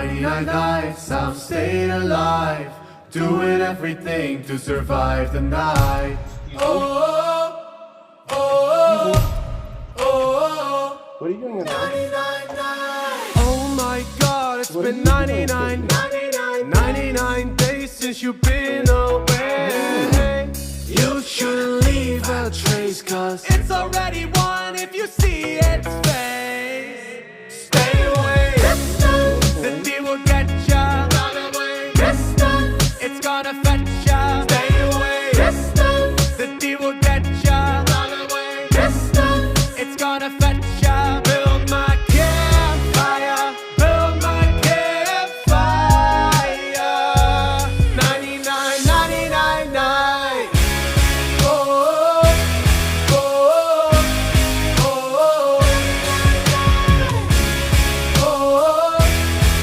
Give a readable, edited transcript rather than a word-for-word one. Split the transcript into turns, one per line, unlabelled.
99 nights I've stayed alive, doing everything to survive the night. Oh, oh, oh, oh,
What are you doing in there?
99 nights. Oh my God, it's
What are
been
you doing?
99 days since you've been away. You should leave a trace, cause it's already won if you see it's fake.